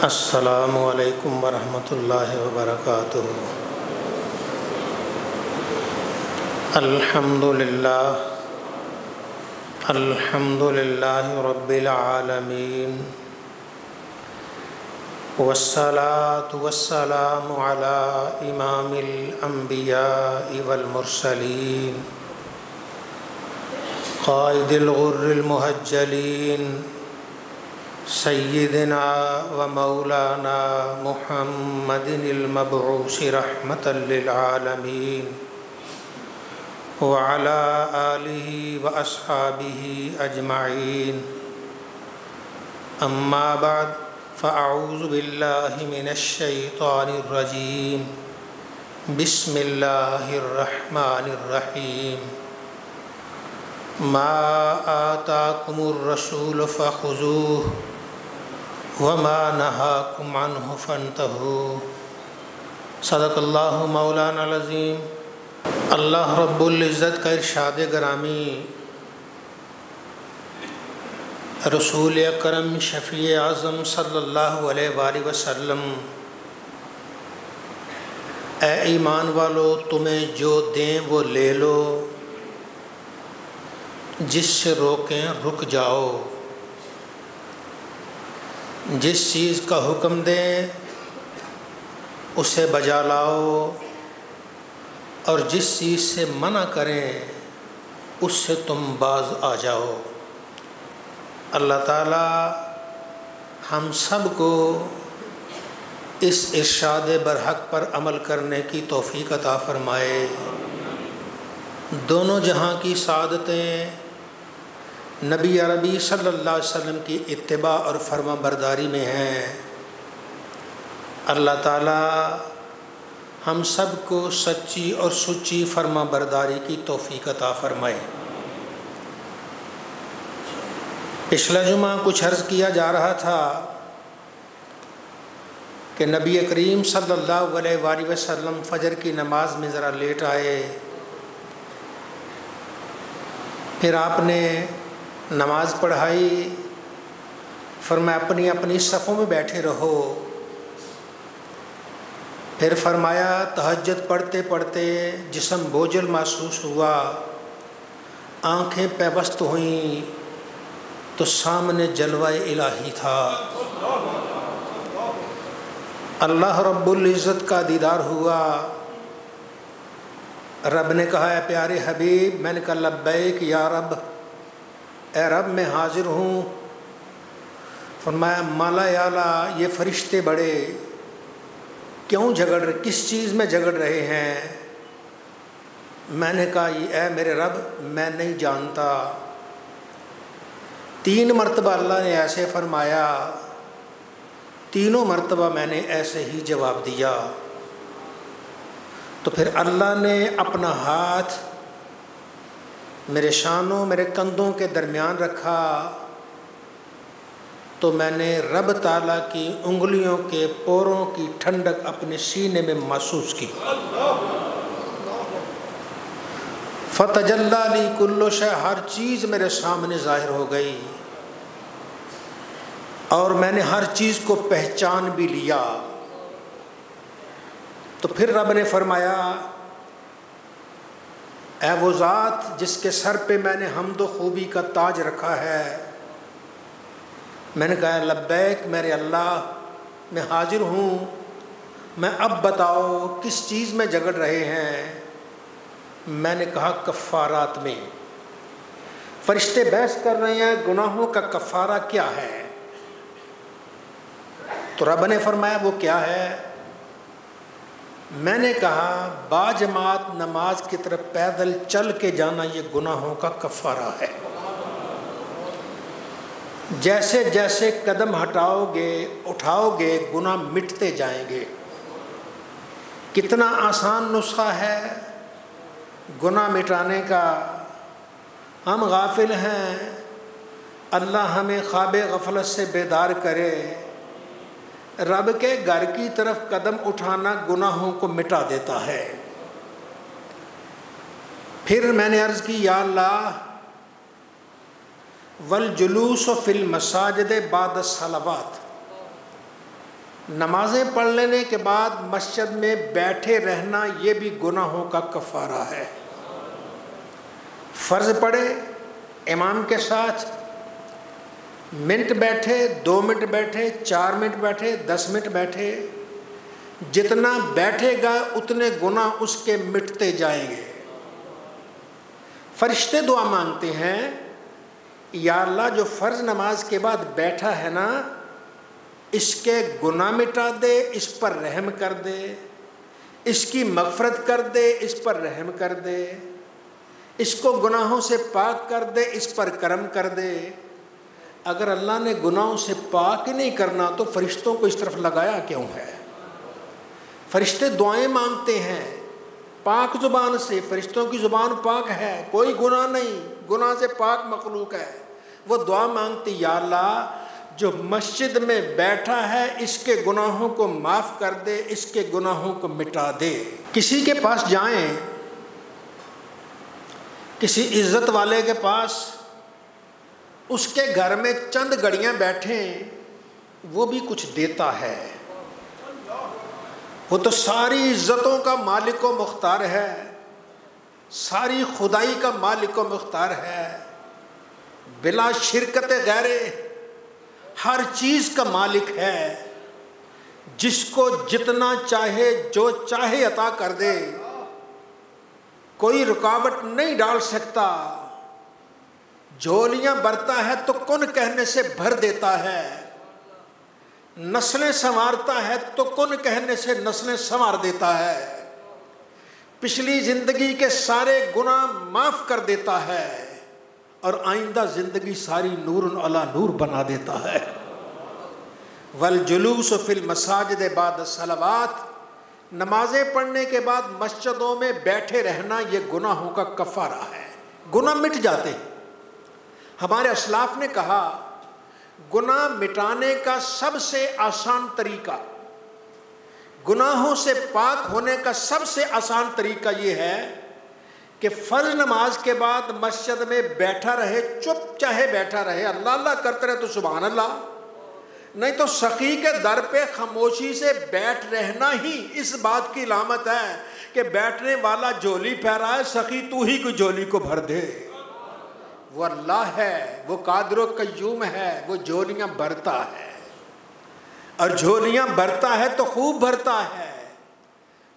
अस्सलामु अलैकुम वरहमतुल्लाहि वबरकातुहू। अल्हम्दुलिल्लाहि रब्बिल आलमीन वस्सलातु वस्सलामु अला इमामिल अंबियाइ वल मुरसलीन क़ाइदिल गुर्रिल मुहज्जलीन सय्यिदिना व मौलाना मुहम्मदिनिल मबऊसी रहमतल लिल आलमीन व अला आलिहि व अस्हाबिहि अजमाइन। अम्मा बाद फ़अऊज़ु बिल्लाहि मिनश शैतानिर रजीम। बिस्मिल्लाहिर रहमानिर रहीम। मा आताकुमुर रसूल फ़ख़ुज़ूहु व मा नहाकुम अन्हु फ़न्तहू। सदक़ल्लाहु मौलाना अज़ीम। अल्लाह रब्बुल इज़्ज़त का इरशाद गिरामी, रसूल अकरम शफ़ी आज़म सल्लल्लाहु अलैहि वसल्लम, ए ईमान वालो, तुम्हें जो दें वो ले लो, जिससे रोकें रुक जाओ। जिस चीज़ का हुक्म दें उसे बजा लाओ, और जिस चीज़ से मना करें उससे तुम बाज आ जाओ। अल्लाह ताला हम सब को इस इरशाद बरहक पर अमल करने की तौफ़ीक़ अता फ़रमाए। दोनों जहां की सादतें नबी अरबी सल्लल्लाहु अलैहि वसल्लम की इत्तिबा और फर्मा बरदारी में हैं। अल्लाह ताला हम सब को सच्ची और सुच्ची फर्मा बरदारी की तौफ़ीक़ अता फ़रमाए। पिछला जुमा कुछ अर्ज़ किया जा रहा था कि नबी करीम सल्लल्लाहु अलैहि वसल्लम फ़जर की नमाज में ज़रा लेट आए। फिर आपने नमाज पढ़ाई, फरमाया अपनी अपनी सफ़ों में बैठे रहो। फिर फरमाया तहज्जुद पढ़ते पढ़ते जिस्म बोझल महसूस हुआ, आँखें पेवस्त हुईं तो सामने जलवा इलाही था। अल्लाह रब्बुल इज़्ज़त का दीदार हुआ। रब ने कहा है प्यारे हबीब, मैंने कहा लब्बैक या रब, ए रब मैं हाजिर हूँ। फरमाया माला याला, ये फरिश्ते बड़े क्यों झगड़ रहे, किस चीज़ में झगड़ रहे हैं? मैंने कहा ए मेरे रब, मैं नहीं जानता। 3 मरतबा अल्लाह ने ऐसे फरमाया, तीनों मरतबा मैंने ऐसे ही जवाब दिया। तो फिर अल्लाह ने अपना हाथ मेरे शानों मेरे कंधों के दरमियान रखा, तो मैंने रब ताला की उंगलियों के पोरों की ठंडक अपने सीने में महसूस की। फ़तजल्ला ली कुल्लु शै, हर चीज़ मेरे सामने ज़ाहिर हो गई और मैंने हर चीज़ को पहचान भी लिया। तो फिर रब ने फरमाया, ऐ वो ज़ात जिसके सर पे मैंने हम्द खूबी का ताज रखा है। मैंने कहा लब्बैक मेरे अल्लाह, मैं हाजिर हूँ। मैं अब बताओ किस चीज़ में झगड़ रहे हैं? मैंने कहा कफ़ारात में। फरिश्ते बहस कर रहे हैं गुनाहों का कफ़ारा क्या है। तो रब ने फरमाया वो क्या है? मैंने कहा बाजमात नमाज की तरफ पैदल चल के जाना ये गुनाहों का कफ़ारा है। जैसे जैसे कदम हटाओगे उठाओगे गुनाह मिटते जाएंगे। कितना आसान नुस्खा है गुनाह मिटाने का। हम गाफिल हैं, अल्लाह हमें ख्वाब गफलत से बेदार करे। रब के घर की तरफ कदम उठाना गुनाहों को मिटा देता है। फिर मैंने अर्ज़ की या अल्लाह, वल जुलूस फिल मसाजिद बाद सलावात, नमाजें पढ़ लेने के बाद मस्जिद में बैठे रहना ये भी गुनाहों का कफ़ारा है। फ़र्ज़ पढ़े इमाम के साथ, मिनट बैठे, 2 मिनट बैठे, 4 मिनट बैठे, 10 मिनट बैठे, जितना बैठेगा उतने गुनाह उसके मिटते जाएंगे। फरिश्ते दुआ मांगते हैं, या अल्लाह जो फ़र्ज़ नमाज के बाद बैठा है ना, इसके गुनाह मिटा दे, इस पर रहम कर दे, इसकी मग़फ़रत कर दे, इस पर रहम कर दे, इसको गुनाहों से पाक कर दे, इस पर करम कर दे। अगर अल्लाह ने गुनाहों से पाक ही नहीं करना तो फरिश्तों को इस तरफ लगाया क्यों है? फरिश्ते दुआएं मांगते हैं पाक ज़ुबान से, फरिश्तों की ज़ुबान पाक है, कोई गुनाह नहीं, गुनाह से पाक मखलूक है। वो दुआ मांगती, या अल्लाह जो मस्जिद में बैठा है इसके गुनाहों को माफ़ कर दे, इसके गुनाहों को मिटा दे। किसी के पास जाएं, किसी इज़्ज़त वाले के पास, उसके घर में चंद घड़ियां बैठें, वो भी कुछ देता है। वो तो सारी इज़्ज़तों का मालिक व मुख्तार है, सारी खुदाई का मालिक व मुख्तार है, बिला शिरकत गैरे हर चीज़ का मालिक है, जिसको जितना चाहे जो चाहे अता कर दे, कोई रुकावट नहीं डाल सकता। झोलियां भरता है तो कुन कहने से भर देता है, नस्लें संवारता है तो कुन कहने से नस्लें संवार देता है, पिछली ज़िंदगी के सारे गुनाह माफ़ कर देता है और आइंदा ज़िंदगी सारी नूर अला नूर बना देता है। वल जुलूस फिल मसाजिद बाद सलावात, नमाज़ें पढ़ने के बाद मस्जिदों में बैठे रहना ये गुनाहों का कफ़ारा है। गुनाह मिट जाते हैं। हमारे असलाफ ने कहा, गुनाह मिटाने का सबसे आसान तरीका, गुनाहों से पाक होने का सबसे आसान तरीका ये है कि फ़र्ज़ नमाज के बाद मस्जिद में बैठा रहे, चुप चाहे बैठा रहे, अल्लाह अल्लाह करते रहे तो सुभान अल्लाह, नहीं तो सखी के दर पे खामोशी से बैठ रहना ही इस बात की अलामत है कि बैठने वाला झोली फहराए, सखी तू ही कोई झोली को भर दे। वो अल्लाह है, वो कादिर कय्यूम है, वो झोलियाँ भरता है, और झोलियाँ भरता है तो खूब भरता है।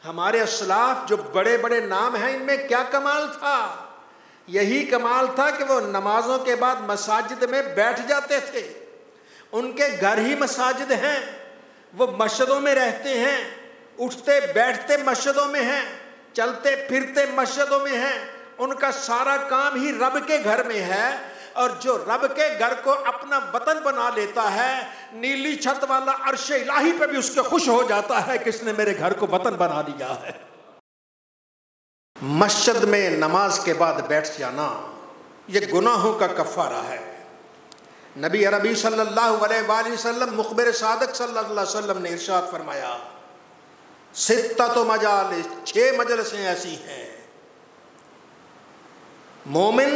हमारे असलाफ जो बड़े बड़े नाम हैं, इनमें क्या कमाल था? यही कमाल था कि वो नमाजों के बाद मसाजिद में बैठ जाते थे। उनके घर ही मसाजिद हैं, वो मस्जिदों में रहते हैं, उठते बैठते मस्जिदों में हैं, चलते फिरते मस्जिदों में हैं, उनका सारा काम ही रब के घर में है। और जो रब के घर को अपना वतन बना लेता है, नीली छत वाला अर्श इलाही पे भी उसके खुश हो जाता है कि इसने मेरे घर को वतन बना लिया है। मस्जिद में नमाज के बाद बैठ जाना ये गुनाहों का कफ़ारा है। नबी अरबी सल्लल्लाहु अलैहि वसल्लम मुखबिर सादिक सल्लल्लाहु अलैहि वसल्लम ने इरशाद फरमाया, सित्ततु मजालिस, 6 मजलिसें ऐसी हैं मोमिन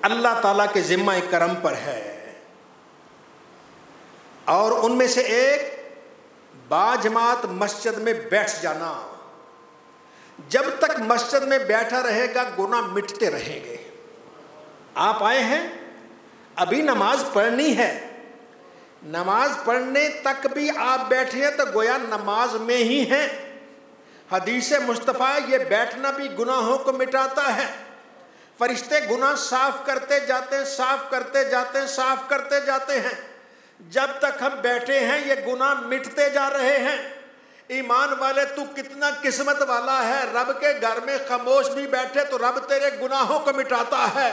अल्लाह ताला के ज़िम्मा करम पर है, और उनमें से एक बाजमात मस्जिद में बैठ जाना। जब तक मस्जिद में बैठा रहेगा गुनाह मिटते रहेंगे। आप आए हैं, अभी नमाज पढ़नी है, नमाज पढ़ने तक भी आप बैठे हैं तो गोया नमाज में ही हैं। हदीस मुस्तफ़ा ये बैठना भी गुनाहों को मिटाता है। फरिश्ते गुनाह साफ करते जाते हैं, साफ करते जाते हैं, साफ करते जाते हैं। जब तक हम बैठे हैं ये गुनाह मिटते जा रहे हैं। ईमान वाले, तू कितना किस्मत वाला है, रब के घर में खामोश भी बैठे तो रब तेरे गुनाहों को मिटाता है।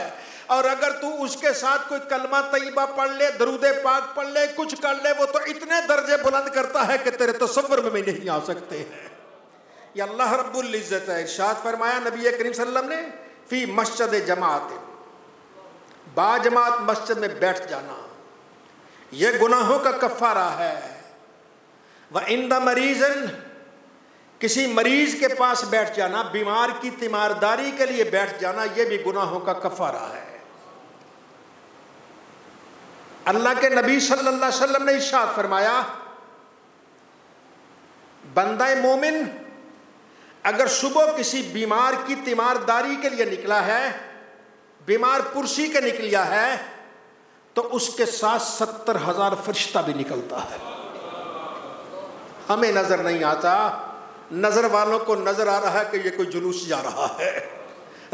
और अगर तू उसके साथ कोई कलमा तैयबा पढ़ ले, दरूदे पाक पढ़ ले, कुछ कर ले, वो तो इतने दर्जे बुलंद करता है कि तेरे तसव्वुर में भी नहीं आ सकते हैं। ये अल्लाह रब्बुल इज़्ज़त है। इरशाद फरमाया नबी करीम सल्लल्लाहु अलैहि वसल्लम ने, फी मस्जिद जमात, बाजमात मस्जिद में बैठ जाना यह गुनाहों का कफ़ारा है। व इंदा मरीज़न, किसी मरीज के पास बैठ जाना, बीमार की तीमारदारी के लिए बैठ जाना, यह भी गुनाहों का कफ़ारा है। अल्लाह के नबी सल्लल्लाहु अलैहि वसल्लम ने इरशाद फरमाया, बंदा मोमिन अगर सुबह किसी बीमार की तीमारदारी के लिए निकला है, बीमार पुरसी के निकलिया है, तो उसके साथ 70,000 फरिश्ता भी निकलता है। हमें नजर नहीं आता, नजर वालों को नजर आ रहा है कि ये कोई जुलूस जा रहा है,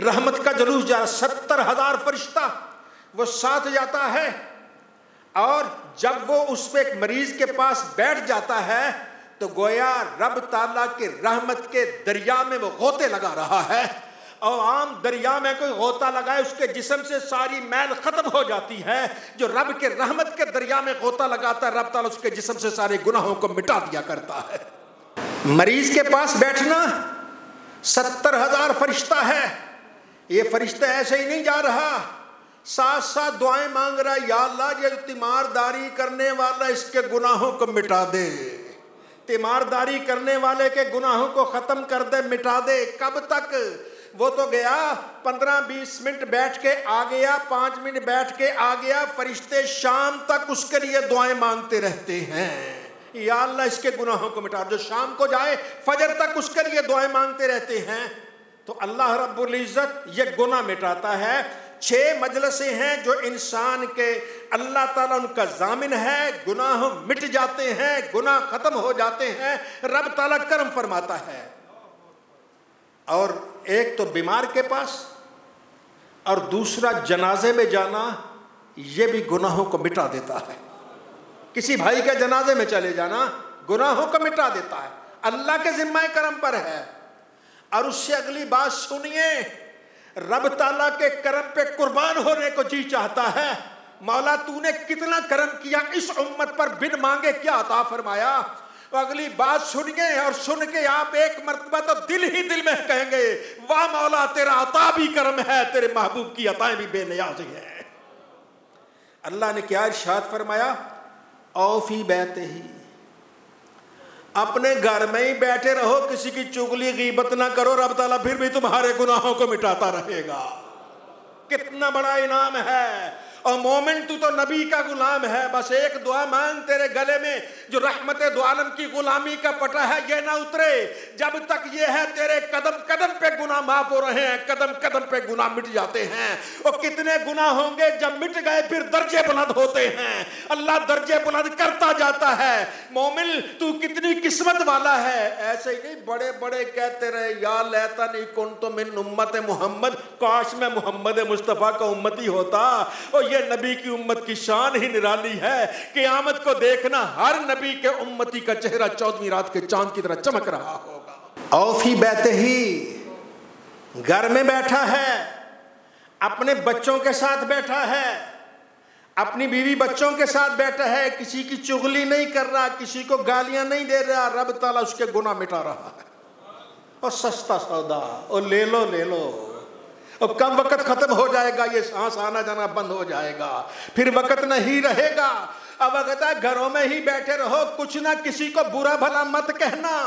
रहमत का जुलूस जा रहा है। 70,000 फरिश्ता वो साथ जाता है, और जब वो उस पे एक मरीज के पास बैठ जाता है तो गोया रब ताला के रहमत के दरिया में वो गोते लगा रहा है। और आम दरिया में कोई गोता लगाए उसके जिस्म से सारी मैल खत्म हो जाती है। जो रब के रहमत के दरिया में गोता लगाता है, रब ताला उसके जिस्म से सारे गुनाहों को मिटा दिया करता है। मरीज के पास बैठना 70,000 फरिश्ता है। ये फरिश्ता ऐसे ही नहीं जा रहा, साथ साथ दुआएं मांग रहा है, या अल्लाह ये तीमारदारी करने वाला इसके गुनाहों को मिटा दे, तीमारदारी करने वाले के गुनाहों को खत्म कर दे, मिटा दे। कब तक? वो तो गया 15-20 मिनट बैठ के आ गया, 5 मिनट बैठ के आ गया, फरिश्ते शाम तक उसके लिए दुआएं मांगते रहते हैं, या अल्लाह इसके गुनाहों को मिटा। जो शाम को जाए फजर तक उसके लिए दुआएं मांगते रहते हैं, तो अल्लाह रब्बुल इज्जत ये गुनाह मिटाता है। 6 मजलिसें हैं जो इंसान के अल्लाह ताला उनका जामिन है, गुनाह मिट जाते हैं, गुनाह खत्म हो जाते हैं, रब ताला करम फरमाता है। और एक तो बीमार के पास, और दूसरा जनाजे में जाना, ये भी गुनाहों को मिटा देता है। किसी भाई के जनाजे में चले जाना गुनाहों को मिटा देता है, अल्लाह के जिम्मा करम पर है। और उससे अगली बात सुनिए, रब ताला के करम पे कुर्बान होने को जी चाहता है। मौला तूने कितना करम किया इस उम्मत पर, बिन मांगे क्या अता फरमाया। तो अगली बात सुनिए, और सुन के आप एक मर्तबा तो दिल ही दिल में कहेंगे, वाह मौला तेरा अता भी करम है, तेरे महबूब की अताएं भी बेनियाज़ी है। अल्लाह ने क्या इरशाद फरमाया, औफी बैते ही, अपने घर में ही बैठे रहो, किसी की चुगली गीबत ना करो, रब ताला फिर भी तुम्हारे गुनाहों को मिटाता रहेगा। कितना बड़ा इनाम है। और मोमिन तू तो नबी का गुलाम है, बस एक दुआ मांग, तेरे गले में जो रहमत दो आलम की गुलामी का पटा है ये ना उतरे। जब तक ये है तेरे कदम कदम पे गुनाह माफ हो रहे हैं, कदम कदम पे गुनाह मिट जाते हैं। और कितने गुनाह होंगे जब मिट गए फिर दर्जे बुलंद होते हैं, अल्लाह दर्जे बुलंद करता जाता है। मोमिन तू कितनी किस्मत वाला है। ऐसे ही नहीं बड़े बड़े कहते रहे, या लैतनी कुन्तु मिन उम्मत मोहम्मद, काश मैं मोहम्मद मुस्तफ़ा का उम्मती होता। और ये नबी की उम्मत की शान ही निराली है। क़यामत को देखना हर नबी के उम्मती का चेहरा 14वीं रात के चांद की तरह चमक रहा होगा। औफी बैते ही, घर में बैठा है, अपने बच्चों के साथ बैठा है, अपनी बीवी बच्चों के साथ बैठा है, किसी की चुगली नहीं कर रहा, किसी को गालियां नहीं दे रहा, रब ताला उसके गुनाह मिटा रहा है। और सस्ता सौदा, और ले लो ले लो। अब कब वक़्त ख़त्म हो जाएगा, ये सांस आना जाना बंद हो जाएगा, फिर वक़्त नहीं रहेगा। अब अगर घरों में ही बैठे रहो, कुछ ना किसी को बुरा भला मत कहना,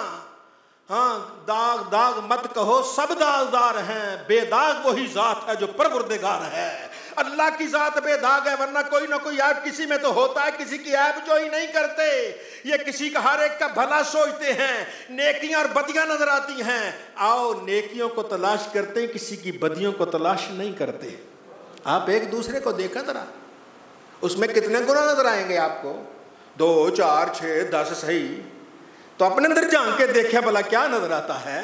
हाँ दाग दाग मत कहो, सब दागदार हैं, बेदाग वही ज़ात है जो परवरदिगार है। अल्लाह की ज़ात बेदाग है, वरना कोई ना कोई ऐब किसी में तो होता है, किसी की ऐब जो ही नहीं करते। ये किसी का हर एक का भला सोचते हैं, नेकियां और बदियां नजर आती हैं। आओ नेकियों को तलाश करते हैं, किसी की बदियों को तलाश नहीं करते। आप एक दूसरे को देखा जरा, उसमें कितने गुनाह नजर आएंगे आपको, 2, 4, 6, 10 सही, तो अपने अंदर झांक के देखिए भला क्या नजर आता है।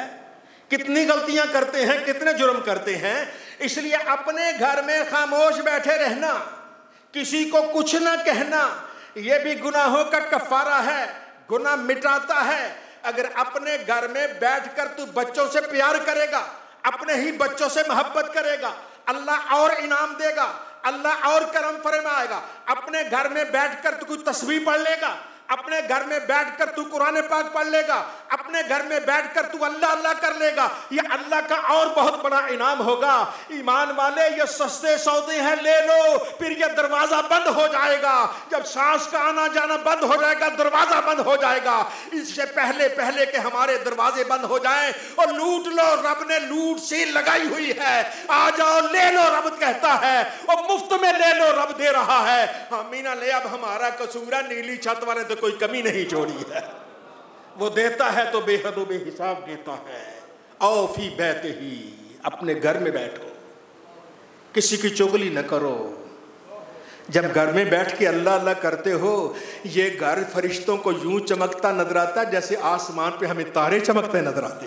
कितनी गलतियां करते हैं, कितने जुर्म करते हैं। इसलिए अपने घर में खामोश बैठे रहना, किसी को कुछ ना कहना, यह भी गुनाहों का कफारा है, गुनाह मिटाता है। अगर अपने घर में बैठकर तू बच्चों से प्यार करेगा, अपने ही बच्चों से मोहब्बत करेगा, अल्लाह और इनाम देगा, अल्लाह और करम फरमाएगा। अपने घर में बैठकर तू कोई तस्बीह पढ़ लेगा, अपने घर में बैठकर तू कुरान पाक पढ़ लेगा, अपने घर में बैठकर तू अल्लाह अल्लाह कर लेगा, ये अल्लाह का और बहुत बड़ा इनाम होगा। ईमान वाले ये सस्ते सौदे हैं, ले लो, फिर ये दरवाजा बंद हो जाएगा। जब सांस का आना जाना बंद हो जाएगा, दरवाजा बंद हो जाएगा। इससे पहले पहले के हमारे दरवाजे बंद हो जाएं और लूट लो, रब ने लूट सील लगाई हुई है, आ जाओ ले लो रब कहता है, और मुफ्त में ले लो रब दे रहा है। हाँ मीना ले, अब हमारा कसूर है, नीली छत वाले तो कोई कमी नहीं छोड़ी है। वो देता है तो बेहद बेहिसाब देता है। आओ फी बैते ही, अपने घर में बैठो, किसी की चुगली न करो। जब घर में बैठ के अल्लाह अल्लाह करते हो, ये घर फरिश्तों को यूं चमकता नजर आता जैसे आसमान पे हमें तारे चमकते नजर आते।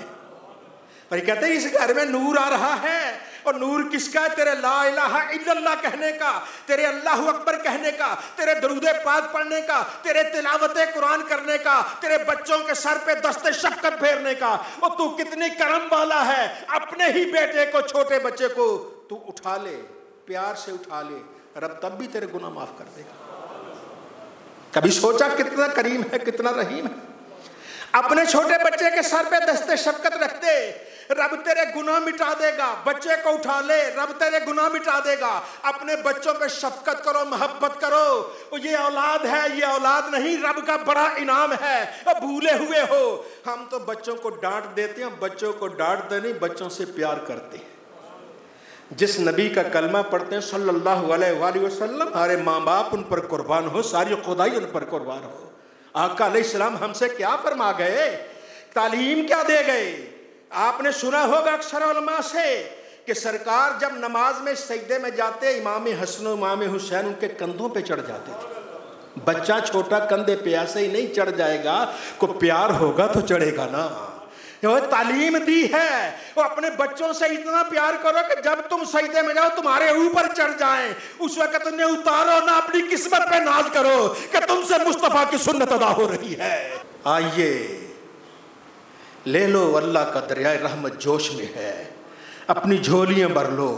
पर कहते हैं इस घर में नूर आ रहा है। और नूर किसका है? तेरे ला इलाहा इल्लल्लाह कहने का, तेरे अल्लाहु अकबर कहने का, तेरे दरूद पाक पढ़ने का, तेरे तिलावत कुरान करने का, तेरे बच्चों के सर पे दस्ते शफ़क़त फेरने का। और तू कितनी करम वाला है, अपने ही बेटे को, छोटे बच्चे को तू उठा ले, प्यार से उठा ले, रब तब भी तेरे गुनाह माफ कर देगा। कभी सोचा कितना करीम है, कितना रहीम है? अपने छोटे बच्चे के सर पे दस्ते शफ़क़त रख दे, रब तेरे गुनाह मिटा देगा। बच्चे को उठा ले, रब तेरे गुनाह मिटा देगा। अपने बच्चों पे शफ़क़त करो, मोहब्बत करो। ये औलाद है, ये औलाद नहीं, रब का बड़ा इनाम है। अब भूले हुए हो। हम तो बच्चों को डांट देते हैं, बच्चों को डांटते नहीं, बच्चों से प्यार करते हैं। जिस नबी का कलमा पढ़ते हैं सल्लल्लाहु अलैहि वसल्लम, हमारे माँ बाप उन पर कुर्बान हो, सारी खुदाई उन पर कुर्बान हो। आका अलैहिस्सलाम हमसे क्या फरमा गए, तालीम क्या दे गए? आपने सुना होगा अक्सर उलमा से कि सरकार जब नमाज में सजदे में जाते, इमाम हसन इमाम हुसैन उनके कंधों पे चढ़ जाते थे। बच्चा छोटा कंधे पे ऐसे ही नहीं चढ़ जाएगा, को प्यार होगा तो चढ़ेगा ना। तालीम दी है, वो अपने बच्चों से इतना प्यार करो कि जब तुम सजदे में जाओ तुम्हारे ऊपर चढ़ जाएं। उस वक्त उन्हें उतारो ना, अपनी किस्मत पे नाज करो कि तुमसे मुस्तफा की सुन्नत अदा हो रही है। आइए ले लो, अल्लाह का दरियाए रहमत जोश में है, अपनी झोलियां भर लो,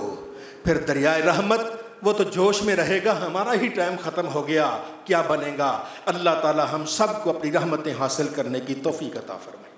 फिर दरियाए रहमत वो तो जोश में रहेगा। हमारा ही टाइम ख़त्म हो गया, क्या बनेगा? अल्लाह ताला हम सबको अपनी रहमतें हासिल करने की तौफीक अता फरमाए।